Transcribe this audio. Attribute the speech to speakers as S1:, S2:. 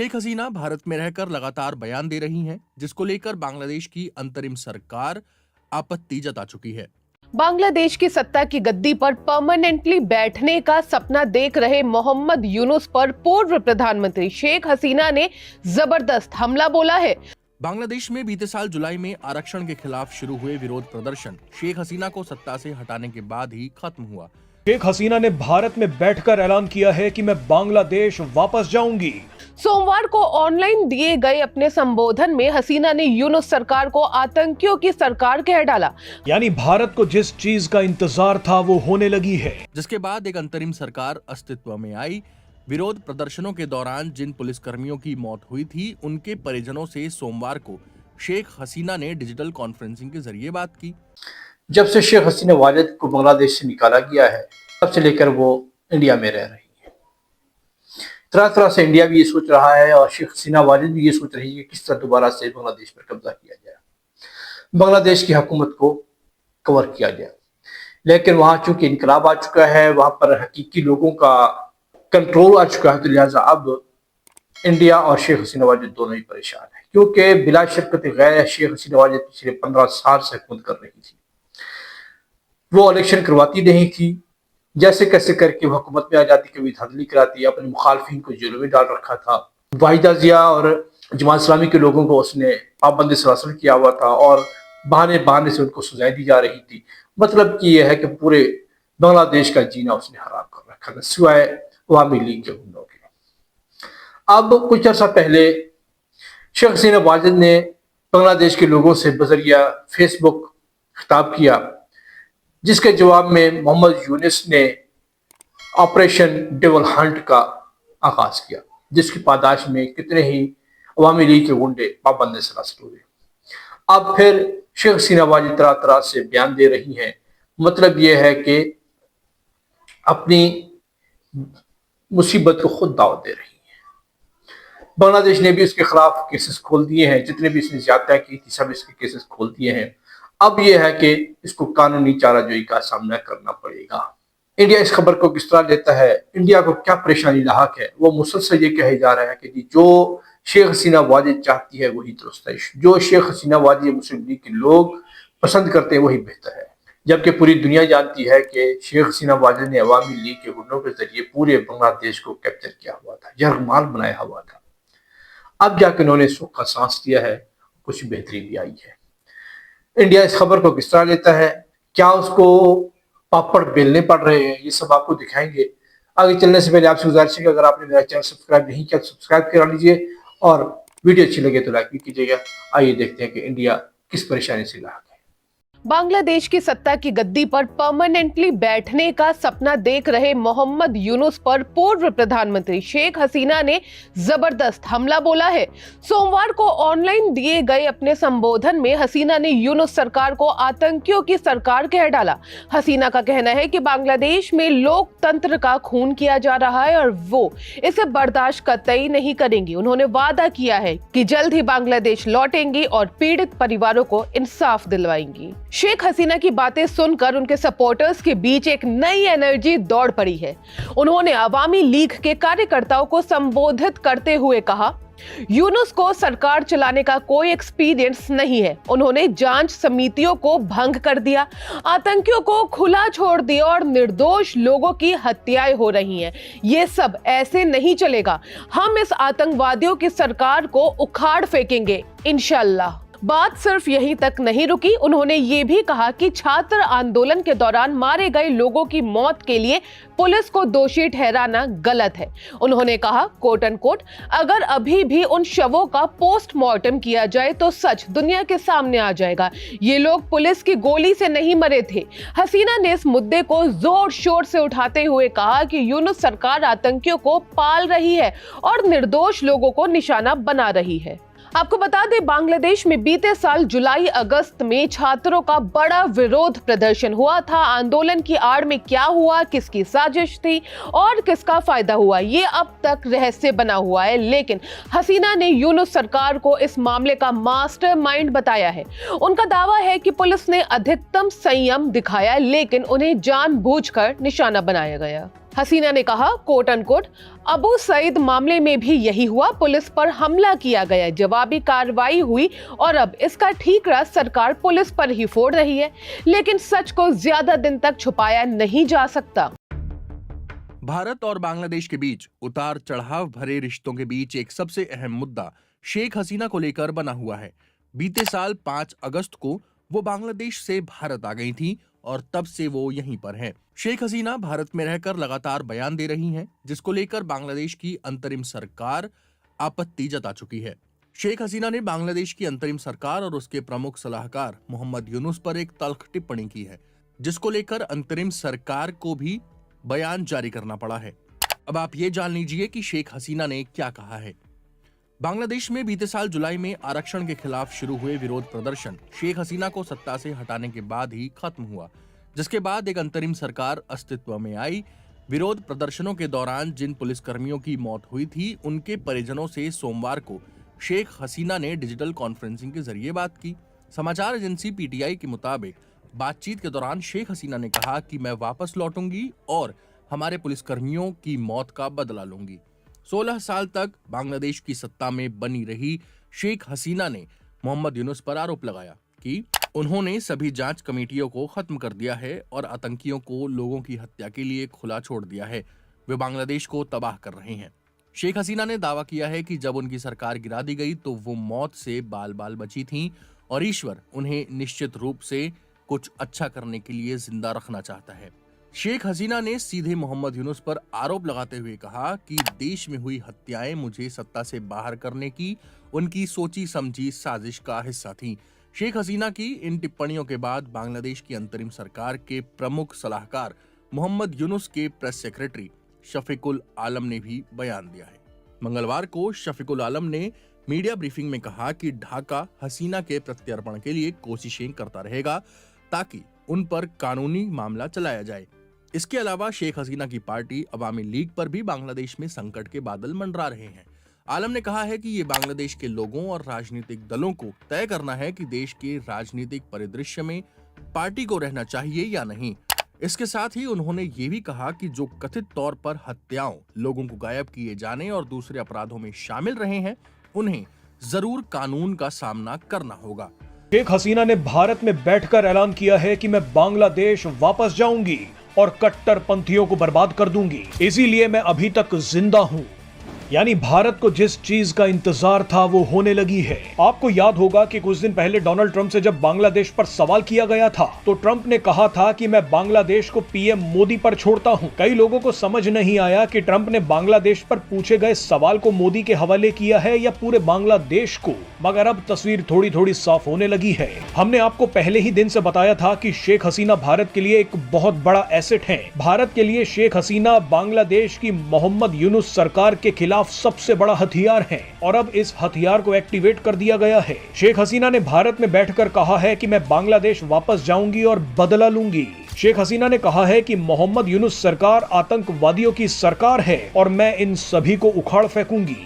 S1: शेख हसीना भारत में रहकर लगातार बयान दे रही हैं, जिसको लेकर बांग्लादेश की अंतरिम सरकार आपत्ति जता चुकी है।
S2: बांग्लादेश की सत्ता की गद्दी पर परमानेंटली बैठने का सपना देख रहे मोहम्मद यूनुस पर पूर्व प्रधानमंत्री शेख हसीना ने जबरदस्त हमला बोला है।
S1: बांग्लादेश में बीते साल जुलाई में आरक्षण के खिलाफ शुरू हुए विरोध प्रदर्शन शेख हसीना को सत्ता से हटाने के बाद ही खत्म हुआ।
S3: शेख हसीना ने भारत में बैठकर ऐलान किया है कि मैं बांग्लादेश वापस जाऊंगी।
S2: सोमवार को ऑनलाइन दिए गए अपने संबोधन में हसीना ने यूनुस सरकार को आतंकियों की सरकार कह डाला।
S3: यानी भारत को जिस चीज का इंतजार था वो होने लगी है।
S1: जिसके बाद एक अंतरिम सरकार अस्तित्व में आई। विरोध प्रदर्शनों के दौरान जिन पुलिसकर्मियों की मौत हुई थी, उनके परिजनों से सोमवार को शेख हसीना ने डिजिटल कॉन्फ्रेंसिंग के जरिए बात की।
S4: जब से शेख हसीना वालिद को बांग्लादेश से निकाला गया है, तब से लेकर वो इंडिया में रह रही है। तरह तरह से इंडिया भी ये सोच रहा है और शेख हसीना वालिद भी ये सोच रही है कि किस तरह दोबारा से बांग्लादेश पर कब्जा किया जाए, बांग्लादेश की हुकूमत को कवर किया जाए। लेकिन वहां चूंकि इनकलाब आ चुका है, वहां पर हकीकी लोगों का कंट्रोल आ चुका है, तो लिहाजा अब इंडिया और शेख हसीना वालिद दोनों ही परेशान है, क्योंकि बिला शर्कत गैर शेख हसीना वालिद पिछले 15 साल से हुकूमत कर रही थी। वो इलेक्शन करवाती नहीं थी, जैसे कैसे करके वो हुकूमत में आ जाती, कभी धांधली कराती, अपने मुखालफिन को जेलों में डाल रखा था। वाहिदा जिया और जमात इस्लामी के लोगों को उसने पाबंदी सलासल किया हुआ था और बहाने बहाने से उनको सजाएं दी जा रही थी। मतलब कि यह है कि पूरे बांग्लादेश का जीना उसने हराम कर रखा था, सिवाय अवामी लीग के गुंडों के। अब कुछ अर्सा पहले शेख हसीना वालिद ने बांग्लादेश के लोगों से बजरिया फेसबुक खिताब किया, जिसके जवाब में मोहम्मद यूनुस ने ऑपरेशन डेविल हंट का आगाज किया, जिसकी पादाश में कितने ही अवामी लीग के गुंडे पाबंद सलासल हुए। अब फिर शेख हसीना वालिद तरह तरह से बयान दे रही हैं। मतलब यह है कि अपनी मुसीबत को खुद दावत दे रही है। बांग्लादेश ने भी इसके खिलाफ केसेस खोल दिए हैं, जितने भी इसने ज्यादा की थी सब इसके केसेस खोल दिए हैं। अब यह है कि इसको कानूनी चाराजोई का सामना करना पड़ेगा। इंडिया इस खबर को किस तरह लेता है, इंडिया को क्या परेशानी लाहक है, वो मुसलसल ये कहे जा रहा है कि जी जो शेख हसीना वालिद चाहती है वही दुरुस्त है, जो शेख हसीना वालिद मुस्लिम लीग के लोग पसंद करते हैं वही बेहतर है। जबकि पूरी दुनिया जानती है कि शेख हसीना वालिद ने अवामी लीग के गुंडों के जरिए पूरे बांग्लादेश को कैप्चर किया हुआ था, यरगमाल बनाया हुआ था। अब जाकर उन्होंने सुख का सांस दिया है, कुछ बेहतरी भी आई है। इंडिया इस खबर को किस तरह लेता है, क्या उसको पापड़ बेलने पड़ रहे हैं, ये सब आपको दिखाएंगे। आगे चलने से पहले आपसे गुजारिश है कि अगर आपने मेरा चैनल सब्सक्राइब नहीं किया तो सब्सक्राइब करा लीजिए और वीडियो अच्छी लगे तो लाइक भी कीजिएगा। आइए देखते हैं कि इंडिया किस परेशानी से लाक है।
S2: बांग्लादेश की सत्ता की गद्दी पर परमानेंटली बैठने का सपना देख रहे मोहम्मद यूनुस पर पूर्व प्रधानमंत्री शेख हसीना ने जबरदस्त हमला बोला है। सोमवार को ऑनलाइन दिए गए अपने संबोधन में हसीना ने यूनुस सरकार को आतंकियों की सरकार कह डाला। हसीना का कहना है कि बांग्लादेश में लोकतंत्र का खून किया जा रहा है और वो इसे बर्दाश्त कतई नहीं करेंगी। उन्होंने वादा किया है कि जल्द ही बांग्लादेश लौटेंगी और पीड़ित परिवारों को इंसाफ दिलवाएंगी। शेख हसीना की बातें सुनकर उनके सपोर्टर्स के बीच एक नई एनर्जी दौड़ पड़ी है। उन्होंने अवामी लीग के कार्यकर्ताओं को संबोधित करते हुए कहा, यूनुस को सरकार चलाने का कोई एक्सपीरियंस नहीं है। उन्होंने जांच समितियों को भंग कर दिया, आतंकियों को खुला छोड़ दिया और निर्दोष लोगों की हत्याएं हो रही हैं। ये सब ऐसे नहीं चलेगा। हम इस आतंकवादियों की सरकार को उखाड़ फेंकेंगे इंशाअल्लाह। बात सिर्फ यहीं तक नहीं रुकी। उन्होंने ये भी कहा कि छात्र आंदोलन के दौरान मारे गए लोगों की मौत के लिए पुलिस को दोषी ठहराना गलत है। उन्होंने कहा, कोट अनकोट, अगर अभी भी उन शवों का पोस्टमार्टम किया जाए तो सच दुनिया के सामने आ जाएगा। ये लोग पुलिस की गोली से नहीं मरे थे। हसीना ने इस मुद्दे को जोर शोर से उठाते हुए कहा कि यूनुस सरकार आतंकियों को पाल रही है और निर्दोष लोगों को निशाना बना रही है। आपको बता दें, बांग्लादेश में बीते साल जुलाई अगस्त में छात्रों का बड़ा विरोध प्रदर्शन हुआ था। आंदोलन की आड़ में क्या हुआ, किसकी साजिश थी और किसका फायदा हुआ, ये अब तक रहस्य बना हुआ है। लेकिन हसीना ने यूनुस सरकार को इस मामले का मास्टरमाइंड बताया है। उनका दावा है कि पुलिस ने अधिकतम संयम दिखाया, लेकिन उन्हें जानबूझकर निशाना बनाया गया। हसीना ने कहा कोट अनकोट, अबू सईद मामले में भी यही हुआ, पुलिस पर हमला किया गया, जवाबी कार्रवाई हुई और अब इसका ठीकरा सरकार पुलिस पर ही फोड़ रही है, लेकिन सच को ज्यादा दिन तक छुपाया नहीं जा सकता।
S1: भारत और बांग्लादेश के बीच उतार चढ़ाव भरे रिश्तों के बीच एक सबसे अहम मुद्दा शेख हसीना को लेकर बना हुआ है। बीते साल 5 अगस्त को वो बांग्लादेश से भारत आ गई थी और तब से वो यहीं पर हैं। शेख हसीना भारत में रहकर लगातार बयान दे रही हैं, जिसको लेकर बांग्लादेश की अंतरिम सरकार आपत्ति जता चुकी है। शेख हसीना ने बांग्लादेश की अंतरिम सरकार और उसके प्रमुख सलाहकार मोहम्मद यूनुस पर एक तल्ख टिप्पणी की है, जिसको लेकर अंतरिम सरकार को भी बयान जारी करना पड़ा है। अब आप ये जान लीजिए कि शेख हसीना ने क्या कहा है। बांग्लादेश में बीते साल जुलाई में आरक्षण के खिलाफ शुरू हुए विरोध प्रदर्शन शेख हसीना को सत्ता से हटाने के बाद ही खत्म हुआ, जिसके बाद एक अंतरिम सरकार अस्तित्व में आई। विरोध प्रदर्शनों के दौरान जिन पुलिसकर्मियों की मौत हुई थी, उनके परिजनों से सोमवार को शेख हसीना ने डिजिटल कॉन्फ्रेंसिंग के जरिए बात की। समाचार एजेंसी पीटीआई के मुताबिक बातचीत के दौरान शेख हसीना ने कहा कि मैं वापस लौटूंगी और हमारे पुलिसकर्मियों की मौत का बदला लूंगी। 16 साल तक बांग्लादेश की सत्ता में बनी रही शेख हसीना ने मोहम्मद यूनुस पर आरोप लगाया कि उन्होंने सभी जांच कमेटियों को खत्म कर दिया है और आतंकियों को लोगों की हत्या के लिए खुला छोड़ दिया है। वे बांग्लादेश को तबाह कर रहे हैं। शेख हसीना ने दावा किया है कि जब उनकी सरकार गिरा दी गई तो वो मौत से बाल बाल बची थीं और ईश्वर उन्हें निश्चित रूप से कुछ अच्छा करने के लिए जिंदा रखना चाहता है। शेख हसीना ने सीधे मोहम्मद यूनुस पर आरोप लगाते हुए कहा कि देश में हुई हत्याएं मुझे सत्ता से बाहर करने की उनकी सोची समझी साजिश का हिस्सा थीं। शेख हसीना की इन टिप्पणियों के बाद बांग्लादेश की अंतरिम सरकार के प्रमुख सलाहकार मोहम्मद यूनुस के प्रेस सेक्रेटरी शफीकुल आलम ने भी बयान दिया है। मंगलवार को शफीकुल आलम ने मीडिया ब्रीफिंग में कहा कि ढाका हसीना के प्रत्यर्पण के लिए कोशिशें करता रहेगा ताकि उन पर कानूनी मामला चलाया जाए। इसके अलावा शेख हसीना की पार्टी अवामी लीग पर भी बांग्लादेश में संकट के बादल मंडरा रहे हैं। आलम ने कहा है कि ये बांग्लादेश के लोगों और राजनीतिक दलों को तय करना है कि देश के राजनीतिक परिदृश्य में पार्टी को रहना चाहिए या नहीं। इसके साथ ही उन्होंने ये भी कहा कि जो कथित तौर पर हत्याओं, लोगों को गायब किए जाने और दूसरे अपराधों में शामिल रहे हैं, उन्हें जरूर कानून का सामना करना होगा।
S3: शेख हसीना ने भारत में बैठकर ऐलान किया है कि मैं बांग्लादेश वापस जाऊंगी और कट्टरपंथियों को बर्बाद कर दूंगी, इसीलिए मैं अभी तक जिंदा हूं। यानी भारत को जिस चीज का इंतजार था वो होने लगी है। आपको याद होगा कि कुछ दिन पहले डोनाल्ड ट्रंप से जब बांग्लादेश पर सवाल किया गया था तो ट्रंप ने कहा था कि मैं बांग्लादेश को पीएम मोदी पर छोड़ता हूं। कई लोगों को समझ नहीं आया कि ट्रंप ने बांग्लादेश पर पूछे गए सवाल को मोदी के हवाले किया है या पूरे बांग्लादेश को, मगर अब तस्वीर थोड़ी थोड़ी साफ होने लगी है। हमने आपको पहले ही दिन से बताया था कि शेख हसीना भारत के लिए एक बहुत बड़ा एसेट है। भारत के लिए शेख हसीना बांग्लादेश की मोहम्मद यूनुस सरकार के खिलाफ सबसे बड़ा हथियार है और अब इस हथियार को एक्टिवेट कर दिया गया है। शेख हसीना ने भारत में बैठकर कहा है कि मैं बांग्लादेश वापस जाऊंगी और बदला लूंगी। शेख हसीना ने कहा है कि मोहम्मद यूनुस सरकार आतंकवादियों की सरकार है और मैं इन सभी को उखाड़ फेंकूंगी।